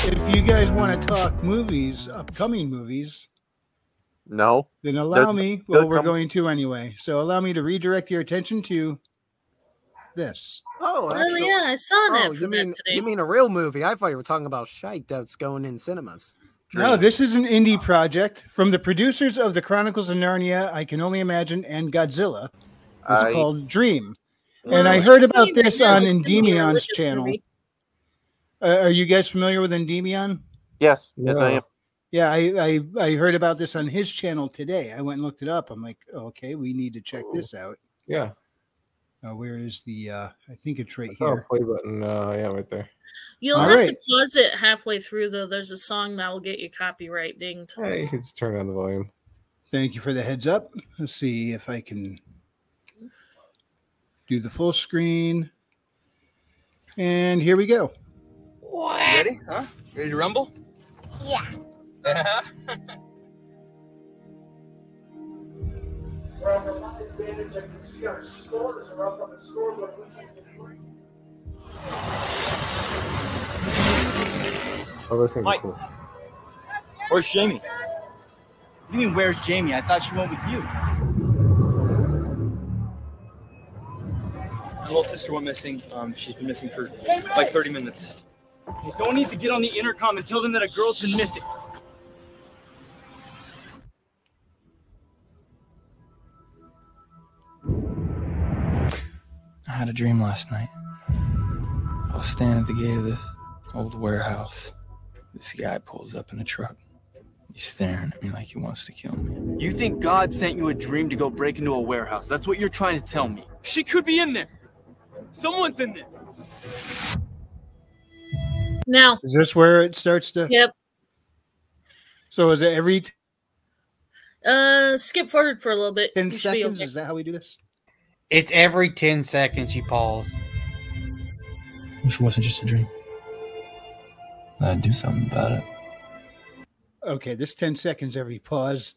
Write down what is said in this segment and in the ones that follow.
if you guys want to talk movies, upcoming movies, no, then allow me. Well, we're going to anyway. So allow me to redirect your attention to this. Oh, actually, yeah, I saw that. You mean a real movie? I thought you were talking about shite that's going in cinemas. No, this is an indie project from the producers of The Chronicles of Narnia, I Can Only Imagine, and Godzilla. It's called Dream. Well, and I heard about this on Endymion's channel. Are you guys familiar with Endymion? Yes, yes, I am. Yeah, I heard about this on his channel today. I went and looked it up. I'm like, okay, we need to check this out. Yeah. Where is the? I think it's right here. Play button. Yeah, right there. You'll have to pause it halfway through, though. There's a song that will get you copyright dinged. Yeah, you can just turn down the volume. Thank you for the heads up. Let's see if I can do the full screen. And here we go. What? Ready? Huh? Ready to rumble? Yeah. Oh, those things are cool. Where's Jamie? What do you mean, where's Jamie? I thought she went with you. My little sister went missing. She's been missing for like 30 minutes. Okay, someone needs to get on the intercom and tell them that a girl's been missing. I had a dream last night. I was standing at the gate of this old warehouse. This guy pulls up in a truck. He's staring at me like he wants to kill me. You think God sent you a dream to go break into a warehouse? That's what you're trying to tell me. She could be in there. Someone's in there. Now. Is this where it starts to? Yep. So is it every? Skip forward for a little bit. 10 seconds? Is that how we do this? It's every 10 seconds you pause. Wish it wasn't just a dream. I'd do something about it. Okay, this 10 seconds every pause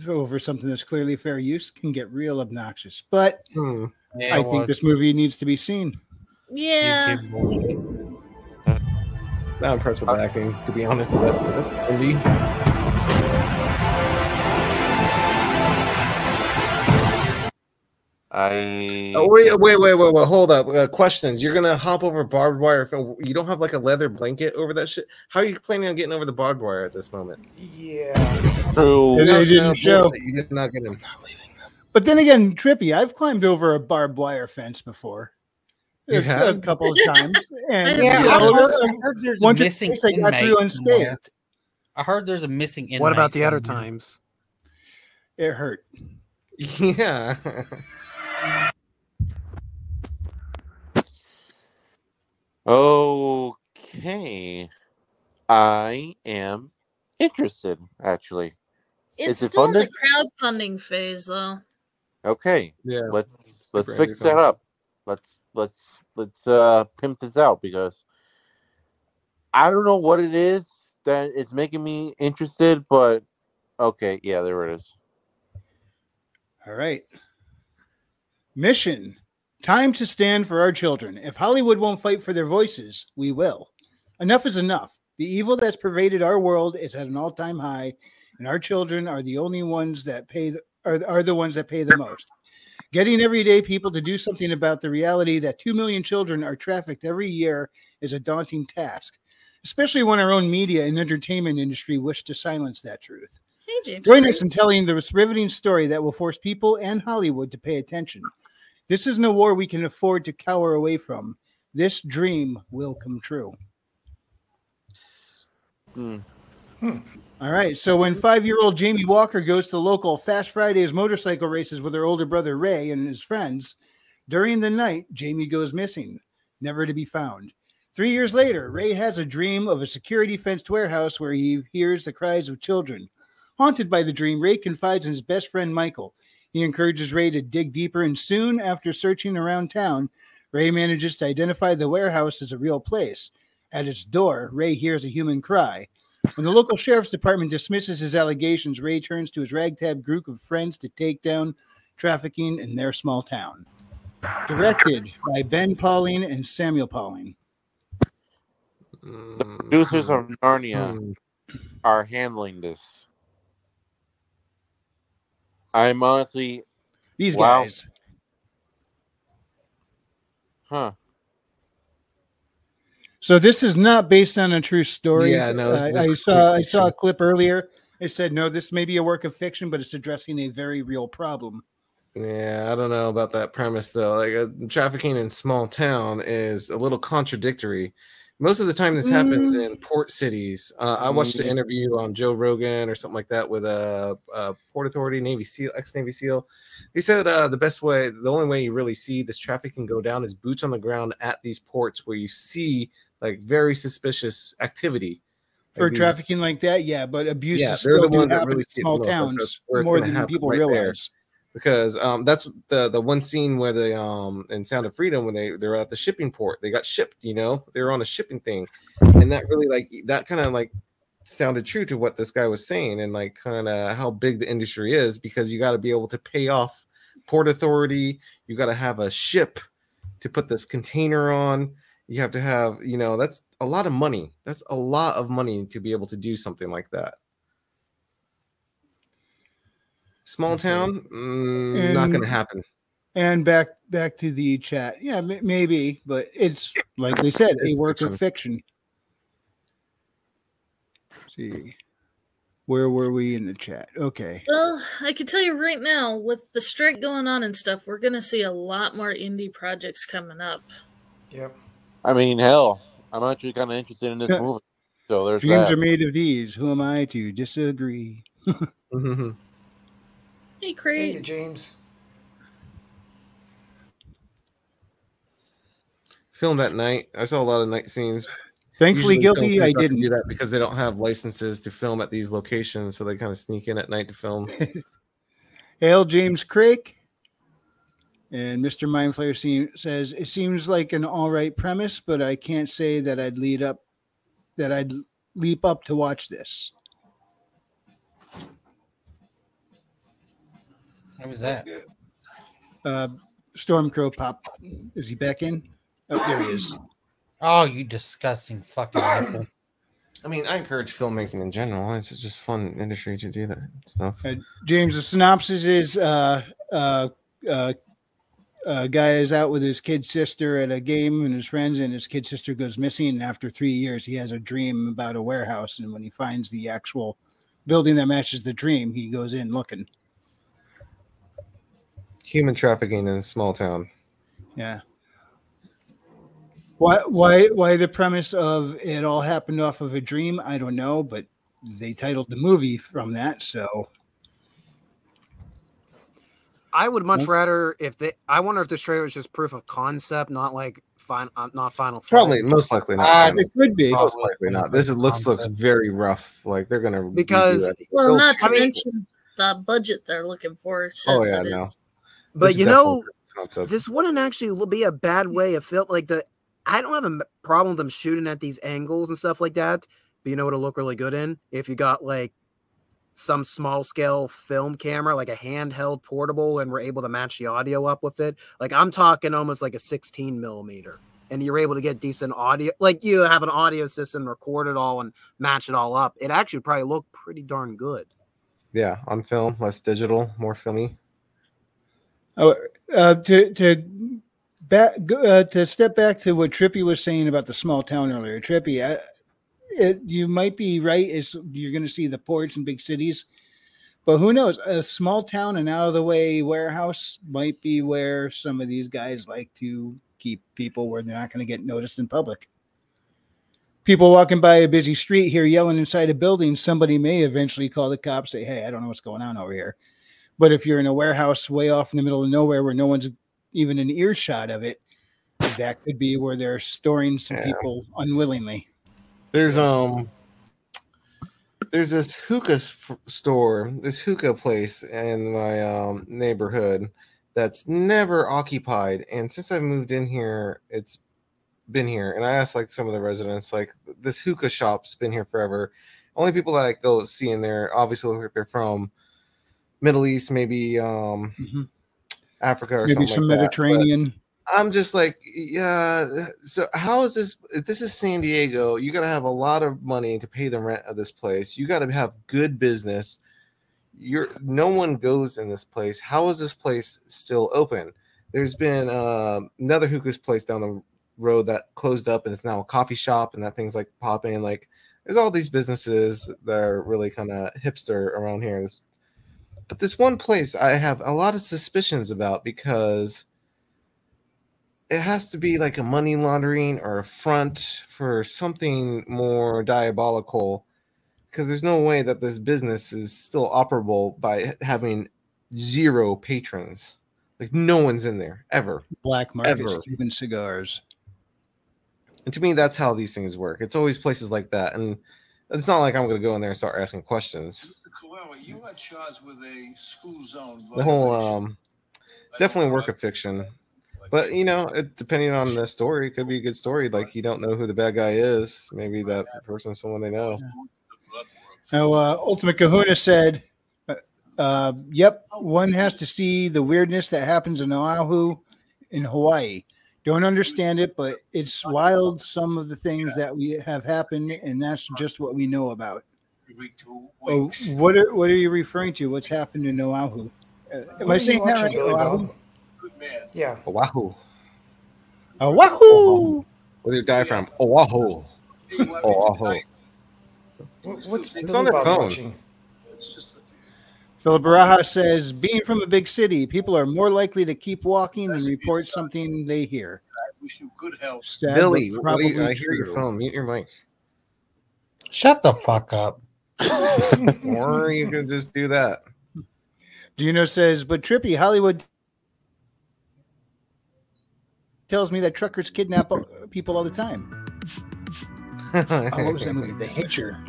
over something that's clearly fair use can get real obnoxious. But I think this movie needs to be seen. Yeah. Not impressed with the acting, to be honest. That's indie. Wait, hold up. Questions. You're gonna hop over barbed wire. You don't have like a leather blanket over that shit? How are you planning on getting over the barbed wire at this moment? Yeah. True. They didn't show. You did not get him. But then again, Trippy, I've climbed over a barbed wire fence before. A couple of times. And I heard there's a missing I got through unscathed. I heard there's a missing inmate. What about the other times? It hurt. Yeah. Okay. I am interested, actually. It's still in the crowdfunding phase, though. Okay. Yeah. Let's fix that up. Let's pimp this out, because I don't know what it is that is making me interested, but okay, yeah, there it is. All right. Mission. Time to stand for our children. If Hollywood won't fight for their voices, we will. Enough is enough. The evil that's pervaded our world is at an all-time high, and our children are the only ones that are the ones that pay the most. Getting everyday people to do something about the reality that 2 million children are trafficked every year is a daunting task, especially when our own media and entertainment industry wish to silence that truth. Hey, James. Join us in telling this riveting story that will force people and Hollywood to pay attention. This isn't a war we can afford to cower away from. This dream will come true. All right. So when 5-year-old Jamie Walker goes to local Fast Fridays motorcycle races with her older brother Ray and his friends, during the night, Jamie goes missing, never to be found. 3 years later, Ray has a dream of a security-fenced warehouse where he hears the cries of children. Haunted by the dream, Ray confides in his best friend Michael. He encourages Ray to dig deeper, and soon after searching around town, Ray manages to identify the warehouse as a real place. At its door, Ray hears a human cry. When the local sheriff's department dismisses his allegations, Ray turns to his ragtag group of friends to take down trafficking in their small town. Directed by Ben Pauling and Samuel Pauling. The producers of Narnia are handling this. I'm honestly These wow. guys. Huh. So this is not based on a true story. Yeah, no. I saw a clip earlier. It said, no, this may be a work of fiction, but it's addressing a very real problem. Yeah, I don't know about that premise though. Like trafficking in small town is a little contradictory. Most of the time, this happens in port cities. I watched an interview on Joe Rogan or something like that with a Port Authority Navy SEAL, ex-Navy SEAL. He said the only way you really see this trafficking go down is boots on the ground at these ports where you see like very suspicious activity. For trafficking like that, yeah, but abuse is they're still the ones that happen really in small towns more than people right realize. Because that's the one scene where they in Sound of Freedom when they're at the shipping port, they got shipped, they were on a shipping thing, and that really that kind of like sounded true to what this guy was saying and like kind of how big the industry is, because you got to be able to pay off Port Authority, you got to have a ship to put this container on, you have to have that's a lot of money. That's a lot of money to be able to do something like that. Small town, not going to happen. And back to the chat. Yeah, maybe, but it's like they said, a work of fiction. Let's see, where were we in the chat? Okay. Well, I can tell you right now, with the strike going on and stuff, we're going to see a lot more indie projects coming up. Yep. I mean, hell, I'm actually kind of interested in this movie. So there's Dreams that. are made of these. Who am I to disagree? Hey, Craig. Hey, James. Filmed at night. I saw a lot of night scenes. Thankfully, guilty. I didn't do that because they don't have licenses to film at these locations, so they kind of sneak in at night to film. Hail, James Craig. And Mr. Mindflayer says it seems like an all right premise, but I can't say that I'd leap up to watch this. What was that? Stormcrow pop. Is he back in? Oh, there he is. Oh, you disgusting fucking rifle. I mean, I encourage filmmaking in general. It's just fun industry to do that stuff. James, the synopsis is a guy is out with his kid sister at a game and his friends, and his kid sister goes missing. And after 3 years, he has a dream about a warehouse. And when he finds the actual building that matches the dream, he goes in looking. Human trafficking in a small town. Yeah. Why the premise of it all happened off of a dream? I don't know, but they titled the movie from that, so. I would much rather I wonder if this trailer is just proof of concept, not like not final. Probably, most likely not. It could be. Most likely not. This looks very rough. Like they're gonna because well, not to mention the budget they're looking for. Says it is. But this wouldn't actually be a bad way of film. Like I don't have a problem with them shooting at these angles and stuff like that. But you know what'll look really good in if you got like some small scale film camera, like a handheld portable, and we're able to match the audio up with it. Like I'm talking almost like a 16 millimeter, and you're able to get decent audio. Like you have an audio system, record it all, and match it all up. It actually probably look pretty darn good. Yeah, on film, less digital, more filmy. Oh, to step back to what Trippy was saying about the small town earlier, Trippy, you might be right. You're going to see the ports in big cities, but who knows? A small town and out of the way warehouse might be where some of these guys like to keep people where they're not going to get noticed in public. People walking by a busy street here yelling inside a building, somebody may eventually call the cops, say, "Hey, I don't know what's going on over here." But if you're in a warehouse way off in the middle of nowhere where no one's even an earshot of it, that could be where they're storing some people unwillingly. There's this hookah store, this hookah place in my neighborhood that's never occupied, and since I moved in here, it's been here. And I asked like some of the residents, like this hookah shop's been here forever. Only people that I go see in there obviously look like they're from Middle East, maybe Africa or maybe something some like Mediterranean. I'm just like, yeah. So how is this? If this is San Diego, you got to have a lot of money to pay the rent of this place. You got to have good business. No one goes in this place. How is this place still open? There's been another hookah's place down the road that closed up, and it's now a coffee shop, and that thing's like popping. Like, there's all these businesses that are really kind of hipster around here. But this one place I have a lot of suspicions about because it has to be like a money laundering or a front for something more diabolical, because there's no way that this business is still operable by having 0 patrons. Like, no one's in there ever. Black market Ever. Cuban cigars. And to me, that's how these things work. It's always places like that. And it's not like I'm going to go in there and start asking questions. You are charged with a school zone The whole definitely work of fiction. But, you know, depending on the story, it could be a good story. Like, you don't know who the bad guy is. Maybe that person's someone they know. Now, Ultimate Kahuna said, yep, one has to see the weirdness that happens in Oahu in Hawaii. Don't understand it, but it's wild, some of the things that we have happened, and that's just what we know about. Oh, what are you referring to? What's happened in Oahu? Am I saying that right? Oahu? Yeah. Oahu. Oahu. With your diaphragm. Oahu. Oahu. What's it's on their phone. watching? Philip Baraja says, being from a big city, people are more likely to keep walking than report something they hear. I wish you good health. Sad, Billy, but what do you, I probably hear your true. phone. Mute your mic. Shut the fuck up. Or you can just do that. Gino says, but Trippy, Hollywood tells me that truckers kidnap people all the time. What was that movie? The Hitcher.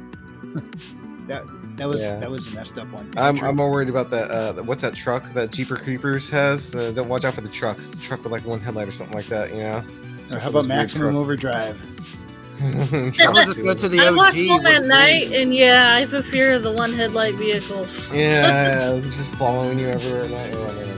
That was a messed up one. I'm more worried about that. What's that truck that Jeeper Creepers has? Don't watch out for the trucks. The truck with like one headlight or something like that. You know. Or how about Maximum Overdrive? I just go to the I OG. watch them with at the night, movie. and yeah, I have a fear of the one headlight vehicles. Yeah, just following you everywhere at night.